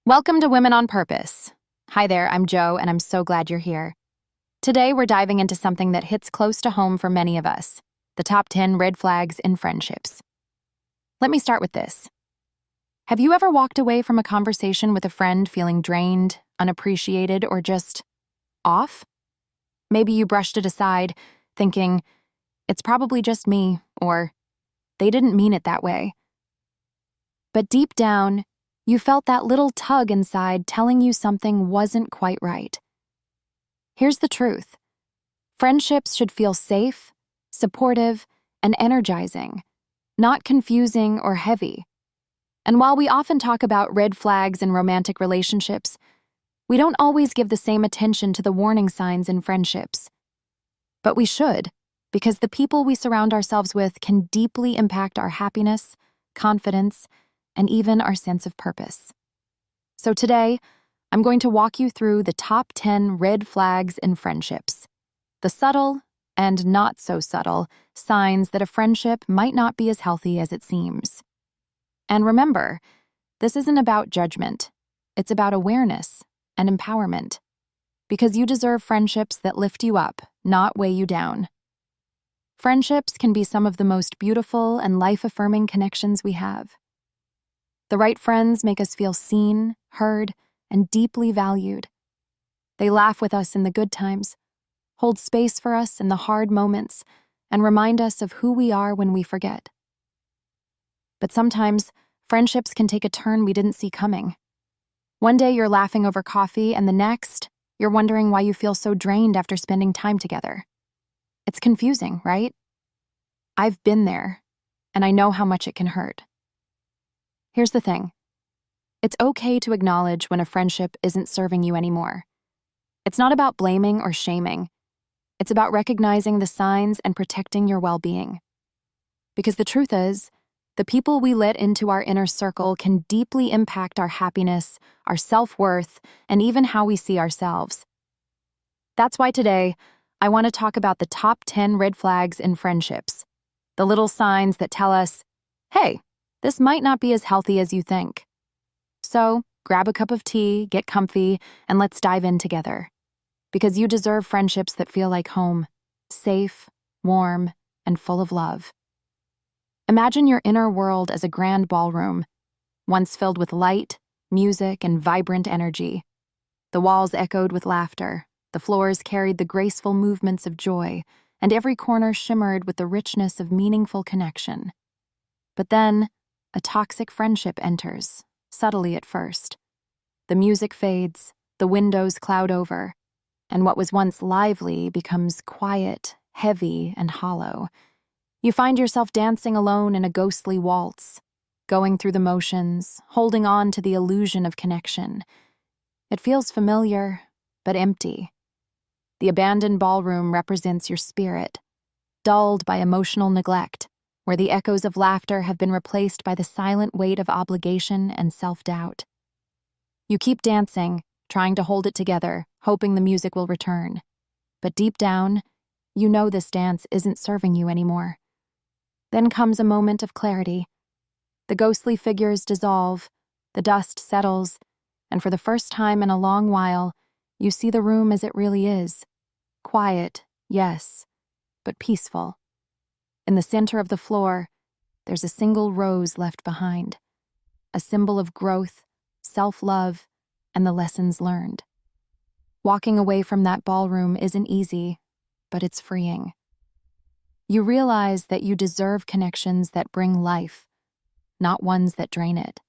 Welcome to Women on Purpose. Hi there, I'm Jo, and I'm so glad you're here. Today, we're diving into something that hits close to home for many of us, the top 10 red flags in friendships. Let me start with this. Have you ever walked away from a conversation with a friend feeling drained, unappreciated, or just off? Maybe you brushed it aside, thinking, it's probably just me, or they didn't mean it that way. But deep down, you felt that little tug inside telling you something wasn't quite right. Here's the truth. Friendships should feel safe, supportive, and energizing, not confusing or heavy. And while we often talk about red flags in romantic relationships, we don't always give the same attention to the warning signs in friendships. But we should, because the people we surround ourselves with can deeply impact our happiness, confidence, and even our sense of purpose. So today, I'm going to walk you through the top 10 red flags in friendships, the subtle and not so subtle signs that a friendship might not be as healthy as it seems. And remember, this isn't about judgment. It's about awareness and empowerment, because you deserve friendships that lift you up, not weigh you down. Friendships can be some of the most beautiful and life-affirming connections we have. The right friends make us feel seen, heard, and deeply valued. They laugh with us in the good times, hold space for us in the hard moments, and remind us of who we are when we forget. But sometimes, friendships can take a turn we didn't see coming. One day you're laughing over coffee, and the next, you're wondering why you feel so drained after spending time together. It's confusing, right? I've been there, and I know how much it can hurt. Here's the thing. It's okay to acknowledge when a friendship isn't serving you anymore. It's not about blaming or shaming. It's about recognizing the signs and protecting your well-being. Because the truth is, the people we let into our inner circle can deeply impact our happiness, our self-worth, and even how we see ourselves. That's why today, I want to talk about the top 10 red flags in friendships, the little signs that tell us, hey, this might not be as healthy as you think. So, grab a cup of tea, get comfy, and let's dive in together. Because you deserve friendships that feel like home, safe, warm, and full of love. Imagine your inner world as a grand ballroom, once filled with light, music, and vibrant energy. The walls echoed with laughter, the floors carried the graceful movements of joy, and every corner shimmered with the richness of meaningful connection. But then, a toxic friendship enters, subtly at first. The music fades, the windows cloud over, and what was once lively becomes quiet, heavy, and hollow. You find yourself dancing alone in a ghostly waltz, going through the motions, holding on to the illusion of connection. It feels familiar, but empty. The abandoned ballroom represents your spirit, dulled by emotional neglect, where the echoes of laughter have been replaced by the silent weight of obligation and self-doubt. You keep dancing, trying to hold it together, hoping the music will return. But deep down, you know this dance isn't serving you anymore. Then comes a moment of clarity. The ghostly figures dissolve, the dust settles, and for the first time in a long while, you see the room as it really is. Quiet, yes, but peaceful. In the center of the floor, there's a single rose left behind, a symbol of growth, self-love, and the lessons learned. Walking away from that ballroom isn't easy, but it's freeing. You realize that you deserve connections that bring life, not ones that drain it.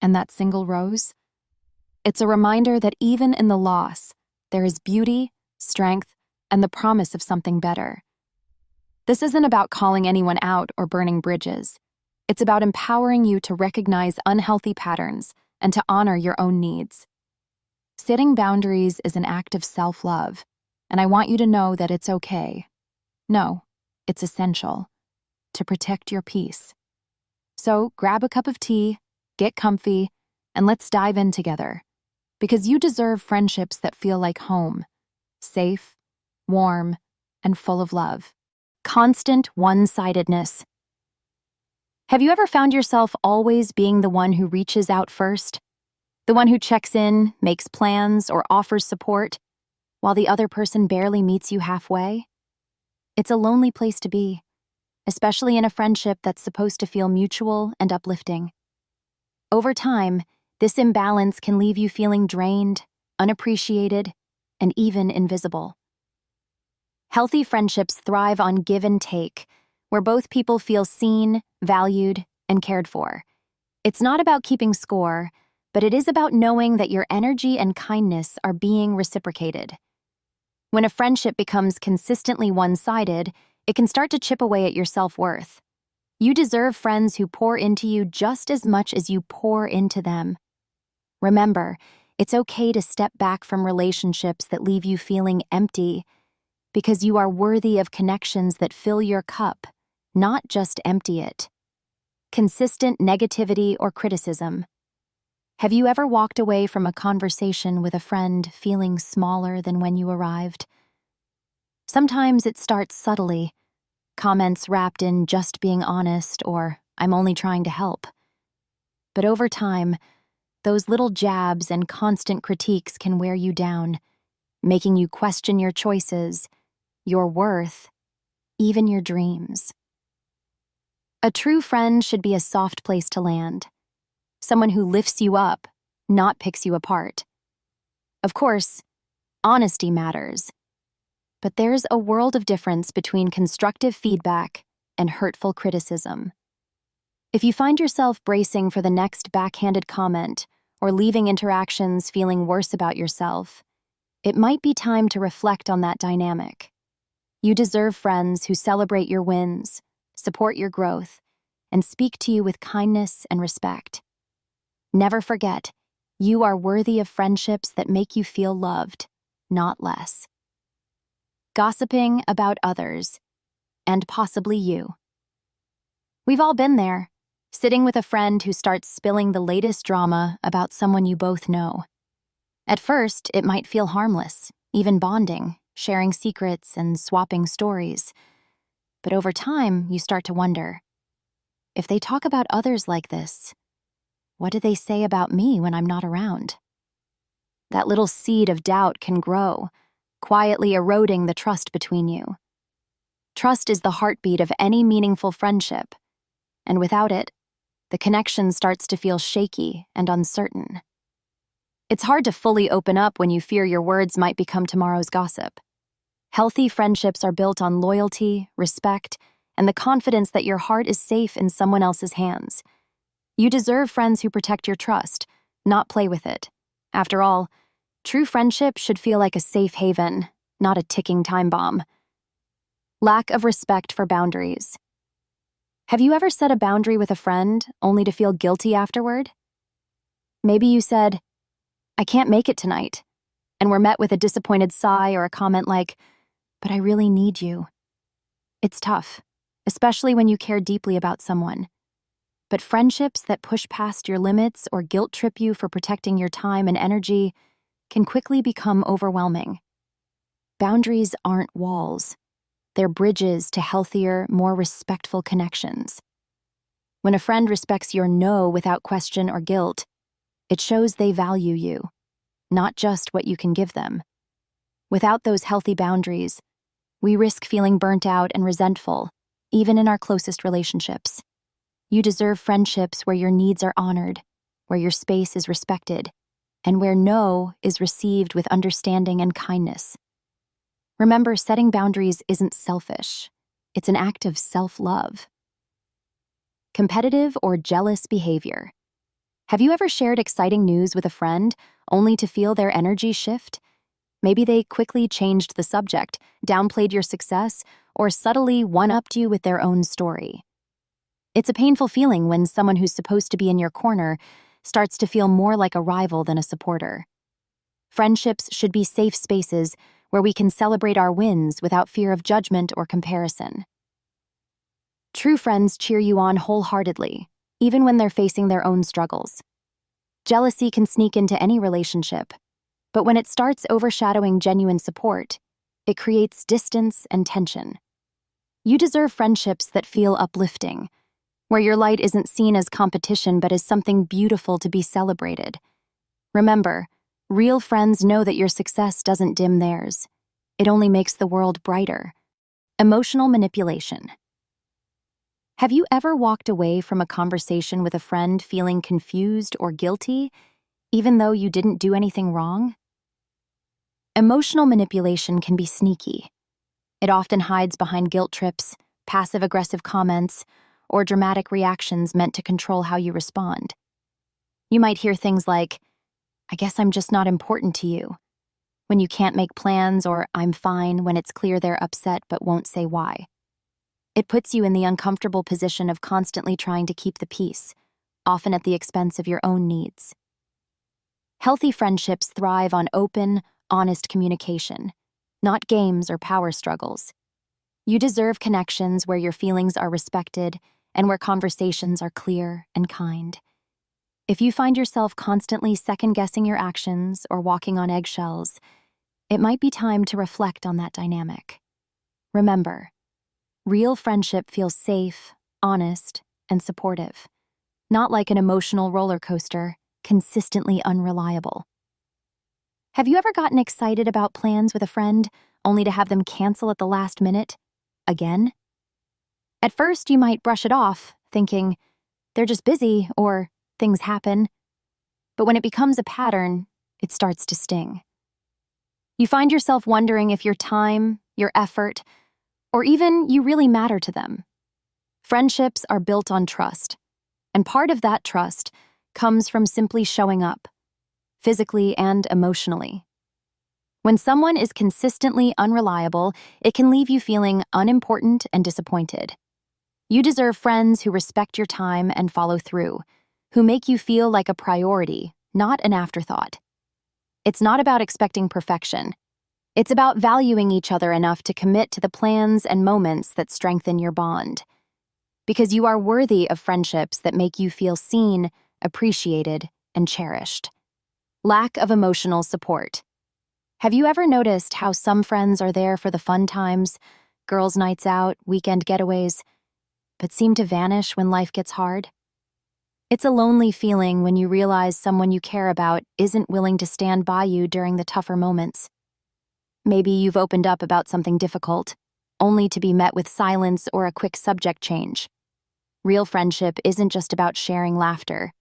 And that single rose? It's a reminder that even in the loss, there is beauty, strength, and the promise of something better. This isn't about calling anyone out or burning bridges. It's about empowering you to recognize unhealthy patterns and to honor your own needs. Setting boundaries is an act of self-love, and I want you to know that it's okay. No, it's essential to protect your peace. So grab a cup of tea, get comfy, and let's dive in together. Because you deserve friendships that feel like home, safe, warm, and full of love. Constant one-sidedness. Have you ever found yourself always being the one who reaches out first? The one who checks in, makes plans, or offers support, while the other person barely meets you halfway? It's a lonely place to be, especially in a friendship that's supposed to feel mutual and uplifting. Over time, this imbalance can leave you feeling drained, unappreciated, and even invisible. Healthy friendships thrive on give and take, where both people feel seen, valued, and cared for. It's not about keeping score, but it is about knowing that your energy and kindness are being reciprocated. When a friendship becomes consistently one-sided, it can start to chip away at your self-worth. You deserve friends who pour into you just as much as you pour into them. Remember, it's okay to step back from relationships that leave you feeling empty, because you are worthy of connections that fill your cup, not just empty it. Consistent negativity or criticism. Have you ever walked away from a conversation with a friend feeling smaller than when you arrived? Sometimes it starts subtly, comments wrapped in just being honest or I'm only trying to help. But over time, those little jabs and constant critiques can wear you down, making you question your choices, your worth, even your dreams. A true friend should be a soft place to land, someone who lifts you up, not picks you apart. Of course, honesty matters, but there's a world of difference between constructive feedback and hurtful criticism. If you find yourself bracing for the next backhanded comment or leaving interactions feeling worse about yourself, it might be time to reflect on that dynamic. You deserve friends who celebrate your wins, support your growth, and speak to you with kindness and respect. Never forget, you are worthy of friendships that make you feel loved, not less. Gossiping about others, and possibly you. We've all been there, sitting with a friend who starts spilling the latest drama about someone you both know. At first, it might feel harmless, even bonding, sharing secrets and swapping stories. But over time, you start to wonder, if they talk about others like this, what do they say about me when I'm not around? That little seed of doubt can grow, quietly eroding the trust between you. Trust is the heartbeat of any meaningful friendship, and without it, the connection starts to feel shaky and uncertain. It's hard to fully open up when you fear your words might become tomorrow's gossip. Healthy friendships are built on loyalty, respect, and the confidence that your heart is safe in someone else's hands. You deserve friends who protect your trust, not play with it. After all, true friendship should feel like a safe haven, not a ticking time bomb. Lack of respect for boundaries. Have you ever set a boundary with a friend only to feel guilty afterward? Maybe you said, "I can't make it tonight," and were met with a disappointed sigh or a comment like, "But I really need you." It's tough, especially when you care deeply about someone. But friendships that push past your limits or guilt trip you for protecting your time and energy can quickly become overwhelming. Boundaries aren't walls. They're bridges to healthier, more respectful connections. When a friend respects your no without question or guilt, it shows they value you, not just what you can give them. Without those healthy boundaries, we risk feeling burnt out and resentful, even in our closest relationships. You deserve friendships where your needs are honored, where your space is respected, and where no is received with understanding and kindness. Remember, setting boundaries isn't selfish. It's an act of self-love. Competitive or jealous behavior. Have you ever shared exciting news with a friend only to feel their energy shift? Maybe they quickly changed the subject, downplayed your success, or subtly one-upped you with their own story. It's a painful feeling when someone who's supposed to be in your corner starts to feel more like a rival than a supporter. Friendships should be safe spaces where we can celebrate our wins without fear of judgment or comparison. True friends cheer you on wholeheartedly, even when they're facing their own struggles. Jealousy can sneak into any relationship, but when it starts overshadowing genuine support, it creates distance and tension. You deserve friendships that feel uplifting, where your light isn't seen as competition but as something beautiful to be celebrated. Remember, real friends know that your success doesn't dim theirs. It only makes the world brighter. Emotional manipulation. Have you ever walked away from a conversation with a friend feeling confused or guilty, even though you didn't do anything wrong? Emotional manipulation can be sneaky. It often hides behind guilt trips, passive-aggressive comments, or dramatic reactions meant to control how you respond. You might hear things like, "I guess I'm just not important to you," when you can't make plans, or "I'm fine," when it's clear they're upset but won't say why. It puts you in the uncomfortable position of constantly trying to keep the peace, often at the expense of your own needs. Healthy friendships thrive on open, honest communication, not games or power struggles. You deserve connections where your feelings are respected and where conversations are clear and kind. If you find yourself constantly second-guessing your actions or walking on eggshells, it might be time to reflect on that dynamic. Remember, real friendship feels safe, honest, and supportive, not like an emotional roller coaster, consistently unreliable. Have you ever gotten excited about plans with a friend only to have them cancel at the last minute? Again? At first, you might brush it off, thinking, "They're just busy," or "things happen." But when it becomes a pattern, it starts to sting. You find yourself wondering if your time, your effort, or even you really matter to them. Friendships are built on trust, and part of that trust comes from simply showing up, physically and emotionally. When someone is consistently unreliable, it can leave you feeling unimportant and disappointed. You deserve friends who respect your time and follow through, who make you feel like a priority, not an afterthought. It's not about expecting perfection. It's about valuing each other enough to commit to the plans and moments that strengthen your bond. Because you are worthy of friendships that make you feel seen, appreciated, and cherished. Lack of emotional support. Have you ever noticed how some friends are there for the fun times, girls' nights out, weekend getaways, but seem to vanish when life gets hard? It's a lonely feeling when you realize someone you care about isn't willing to stand by you during the tougher moments. Maybe you've opened up about something difficult, only to be met with silence or a quick subject change. Real friendship isn't just about sharing laughter.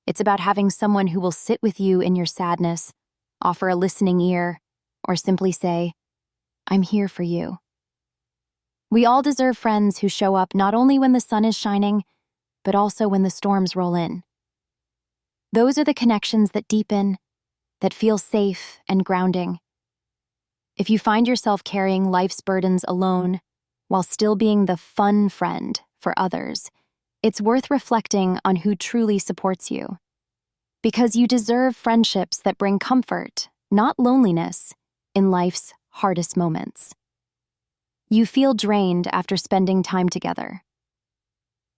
It's about having someone who will sit with you in your sadness, offer a listening ear, or simply say, "I'm here for you." We all deserve friends who show up not only when the sun is shining, but also when the storms roll in. Those are the connections that deepen, that feel safe and grounding. If you find yourself carrying life's burdens alone, while still being the fun friend for others, it's worth reflecting on who truly supports you. Because you deserve friendships that bring comfort, not loneliness, in life's hardest moments. You feel drained after spending time together.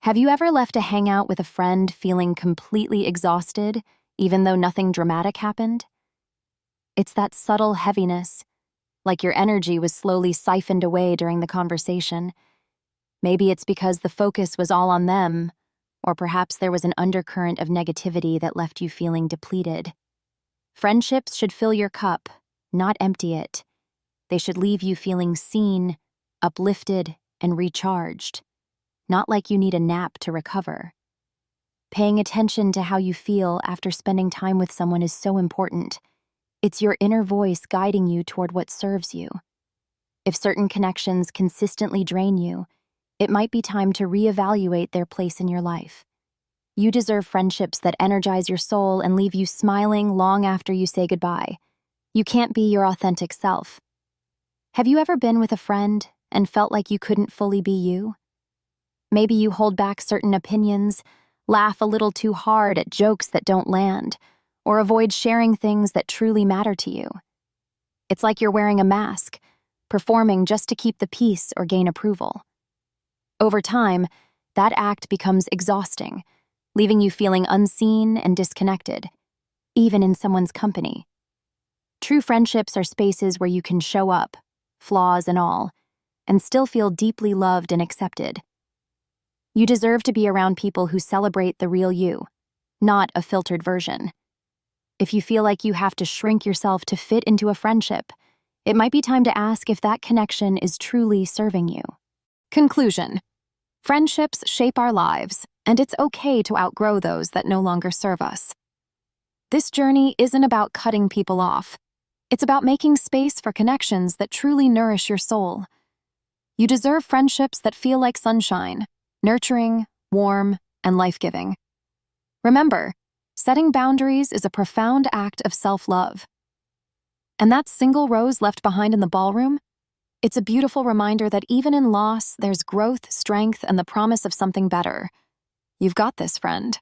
Have you ever left a hangout with a friend feeling completely exhausted, even though nothing dramatic happened? It's that subtle heaviness, like your energy was slowly siphoned away during the conversation. Maybe it's because the focus was all on them, or perhaps there was an undercurrent of negativity that left you feeling depleted. Friendships should fill your cup, not empty it. They should leave you feeling seen, uplifted, and recharged, not like you need a nap to recover. Paying attention to how you feel after spending time with someone is so important. It's your inner voice guiding you toward what serves you. If certain connections consistently drain you, it might be time to reevaluate their place in your life. You deserve friendships that energize your soul and leave you smiling long after you say goodbye. You can't be your authentic self. Have you ever been with a friend and felt like you couldn't fully be you? Maybe you hold back certain opinions, laugh a little too hard at jokes that don't land, or avoid sharing things that truly matter to you. It's like you're wearing a mask, performing just to keep the peace or gain approval. Over time, that act becomes exhausting, leaving you feeling unseen and disconnected, even in someone's company. True friendships are spaces where you can show up, flaws and all, and still feel deeply loved and accepted. You deserve to be around people who celebrate the real you, not a filtered version. If you feel like you have to shrink yourself to fit into a friendship, it might be time to ask if that connection is truly serving you. Conclusion: friendships shape our lives, and it's okay to outgrow those that no longer serve us. This journey isn't about cutting people off. It's about making space for connections that truly nourish your soul. You deserve friendships that feel like sunshine, nurturing, warm, and life-giving. Remember, setting boundaries is a profound act of self-love. And that single rose left behind in the ballroom? It's a beautiful reminder that even in loss, there's growth, strength, and the promise of something better. You've got this, friend.